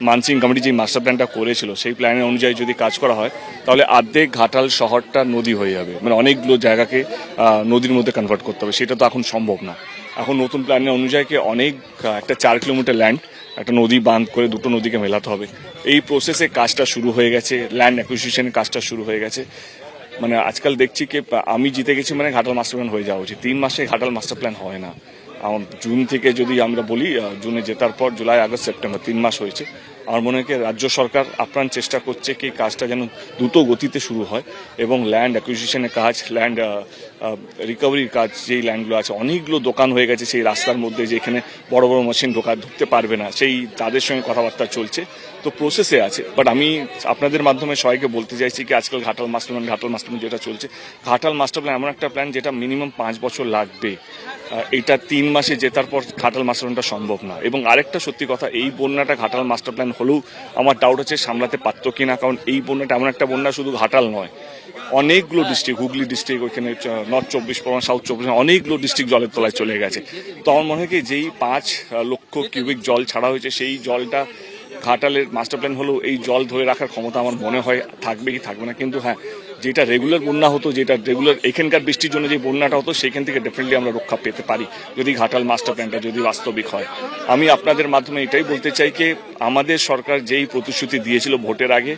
Mansingh committee যে master প্ল্যানটা করেছিল সেই প্ল্যানের অনুযায়ী যদি কাজ করা হয় তাহলে অর্ধেক ঘাটাল শহরটা নদী হয়ে যাবে, মানে অনেকগুলো জায়গাকে নদীর মধ্যে কনভার্ট করতে হবে। সেটা তো এখন সম্ভব না। এখন নতুন প্ল্যানের অনুযায়ী অনেক একটা 4 কিলোমিটার ল্যান্ড একটা নদী বাঁধ করে দুটো নদীকে মেলাতে হবে। এই প্রসেসে কাজটা শুরু হয়ে গেছে, ল্যান্ড অ্যাকুইজিশনের কাজটা শুরু হয়ে গেছে। মানে আজকাল দেখছি কি আমি জিতে গেছি মানে ঘাটাল মাস্টার প্ল্যান হয়ে যাওয়া উচিত। 3 মাসে ঘাটাল মাস্টার প্ল্যান হয় না। জুন থেকে যদি আমরা বলি, জুনে জেতার পর জুলাই, আগস্ট, সেপ্টেম্বর 3 মাস হয়েছে। আমার মনে হয় রাজ্য সরকার আপ্রাণ চেষ্টা করছে কি কাজটা যেন দ্রুত গতিতে শুরু হয় এবং ল্যান্ড অ্যাকুইজিশনের কাজ, ল্যান্ড রিকভারির কাজ, যেই ল্যান্ডগুলো আছে, অনেকগুলো দোকান হয়ে গেছে সেই রাস্তার মধ্যে যেখানে বড় বড় মেশিন ঢুকতে পারবে না, সেই তাদের সঙ্গে কথাবার্তা চলছে, তো প্রসেসে আছে। বাট আমি আপনাদের মাধ্যমে সবাইকে বলতে চাইছি কি আজকাল ঘাটাল মাস্টার প্ল্যান যেটা চলছে, ঘাটাল মাস্টার প্ল্যান এমন একটা প্ল্যান যেটা মিনিমাম 5 বছর লাগবে। এটা 3 মাসে জেতার পর ঘাটাল মাস্টার প্ল্যানটা সম্ভব না। এবং আরেকটা সত্যি কথা, এই বন্যাটা ঘাটাল মাস্টার প্ল্যান হলেও আমার ডাউট হচ্ছে সামলাতে পারত কিনা, কারণ এই বন্যাটা এমন একটা বন্যা শুধু ঘাটাল নয়, অনেকগুলো ডিস্ট্রিক্ট, হুগলি ডিস্ট্রিক্ট, ওইখানে নর্থ 24 পরগনা, সাউথ 24 পরগনা, অনেকগুলো ডিস্ট্রিক্ট জলের তলায় চলে গেছে। তো আমার মনে হয় কি যেই 5 লক্ষ কিউবিক জল ছাড়া হয়েছে, সেই জলটা ঘাটালের মাস্টার প্ল্যান হলেও এই জল ধরে রাখার ক্ষমতা আমার মনে হয় থাকবে কি থাকবে না। কিন্তু হ্যাঁ, যেটা রেগুলার বন্যা হতো, যেটা রেগুলার এখানকার বৃষ্টির জন্য যে বন্যাটা হতো, সেখান থেকে ডেফিনেটলি আমরা রক্ষা পেতে পারি যদি ঘাটাল মাস্টার প্ল্যানটা যদি বাস্তবিক হয়। আমি আপনাদের মাধ্যমে এটাই বলতে চাই যে আমাদের সরকার যেই প্রতিশ্রুতি দিয়েছিল ভোটের আগে,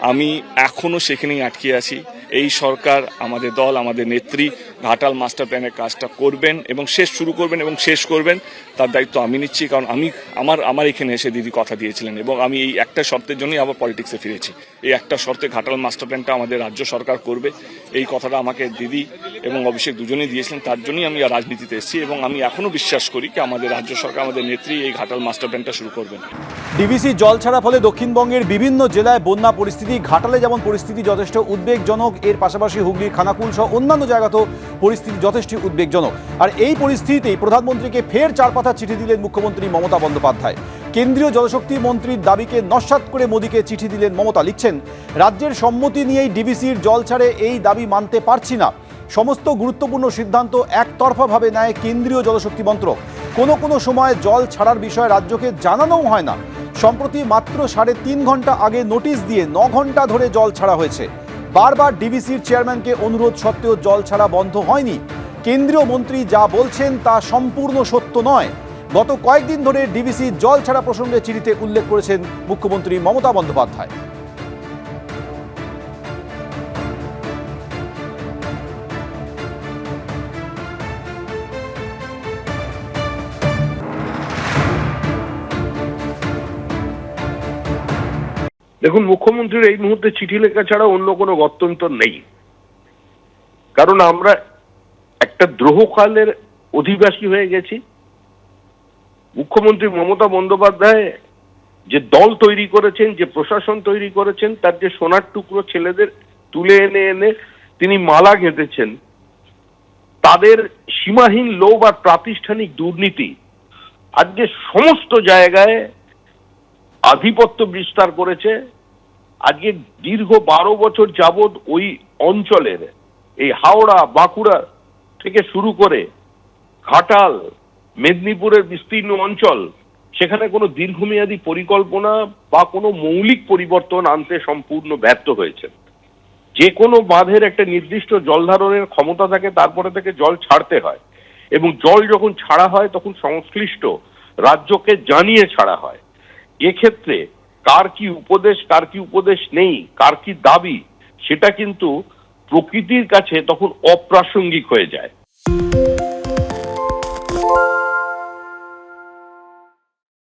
আমি এখনো সেখানেই আটকে আছি। এই সরকার, আমাদের দল, আমাদের নেত্রী ঘাটাল মাস্টার প্ল্যানের কাজটা করবেন এবং শুরু করবেন এবং শেষ করবেন, তার দায়িত্ব আমি নিচ্ছি। কারণ আমি আমার এখানে এসে দিদি কথা দিয়েছিলেন এবং আমি এই একটা শর্তের জন্যই আবার পলিটিক্সে ফিরেছি। এই একটা শর্তে ঘাটাল মাস্টার প্ল্যানটা আমাদের রাজ্য সরকার করবে, এই কথাটা আমাকে দিদি এবং অভিষেক দুজনেই দিয়েছিলেন। তার জন্যই আমি রাজনীতিতে এসেছি এবং আমি এখনো বিশ্বাস করি কি আমাদের রাজ্য সরকার, আমাদের নেত্রী এই ঘাটাল মাস্টার প্ল্যানটা শুরু করবেন। ডিভিসি জল ছাড়া ফলে দক্ষিণবঙ্গের বিভিন্ন জেলায় বন্যা পরিস্থিতি। ঘাটালে যেমন পরিস্থিতি যথেষ্ট উদ্বেগজনক, এর পাশাপাশি হুগলির খানাকুল সহ অন্যান্য জায়গাতেও পরিস্থিতি যথেষ্ট উদ্বেগজনক। আর এই পরিস্থিতিতেই প্রধানমন্ত্রীকে ফের 4 পাতা চিঠি দিলেন মুখ্যমন্ত্রী মমতা বন্দ্যোপাধ্যায়। কেন্দ্রীয় জলশক্তি মন্ত্রীর দাবিকে নস্যাৎ করে মোদীকে চিঠি দিলেন মমতা। লিখছেন, রাজ্যের সম্মতি নিয়েই ডিভিসির জল ছাড়ে এই দাবি মানতে পারছি না। সমস্ত গুরুত্বপূর্ণ সিদ্ধান্ত একতরফাভাবে নেয় কেন্দ্রীয় জলশক্তি মন্ত্রক। কোনো সময় জল ছাড়ার বিষয়ে রাজ্যকে জানানোও হয় না। সম্প্রতি মাত্র 3.5 ঘন্টা আগে নোটিশ দিয়ে 9 ঘন্টা ধরে জল ছাড়া হয়েছে। বারবার ডিভিসির চেয়ারম্যানকে অনুরোধ সত্ত্বেও জল ছাড়া বন্ধ হয়নি। কেন্দ্রীয় মন্ত্রী যা বলছেন তা সম্পূর্ণ সত্য নয়। গত কয়েকদিন ধরে ডিভিসি জল ছাড়া প্রসঙ্গে চিঠিতে উল্লেখ করেছেন মুখ্যমন্ত্রী মমতা বন্দ্যোপাধ্যায়। দেখুন, মুখ্যমন্ত্রীর এই মুহূর্তে চিঠি লেখা ছাড়া অন্য কোনো গত্যন্তর নেই। কারণ আমরা একটা দ্রোহকালের অধিবাসী হয়ে গেছি। মুখ্যমন্ত্রী মমতা বন্দ্যোপাধ্যায় যে দল তৈরি করেছেন, যে প্রশাসন তৈরি করেছেন, তার যে সোনার টুকরো ছেলেদের তুলে এনে এনে তিনি মালা গেঁথেছেন, তাদের সীমাহীন লোভ আর প্রাতিষ্ঠানিক দুর্নীতি আজকে সমস্ত জায়গায় আধিপত্য বিস্তার করেছে। আজকে দীর্ঘ 12 বছর যাবৎ ওই অঞ্চলের, এই হাওড়া, বাঁকুড়া থেকে শুরু করে ঘাটাল, মেদিনীপুরের বিস্তীর্ণ অঞ্চল, সেখানে কোনো দীর্ঘমেয়াদী পরিকল্পনা বা কোনো মৌলিক পরিবর্তন আনতে সম্পূর্ণ ব্যর্থ হয়েছে। যে কোনো বাঁধের একটা নির্দিষ্ট জল ধারণের ক্ষমতা থাকে, তারপরে থেকে জল ছাড়তে হয় এবং জল যখন ছাড়া হয় তখন সংশ্লিষ্ট রাজ্যকে জানিয়ে ছাড়া হয়। এক্ষেত্রে কার কি উপদেশ নেই, কার কি দাবি, সেটা কিন্তু প্রকৃতির কাছে তখন অপ্রাসঙ্গিক হয়ে যায়।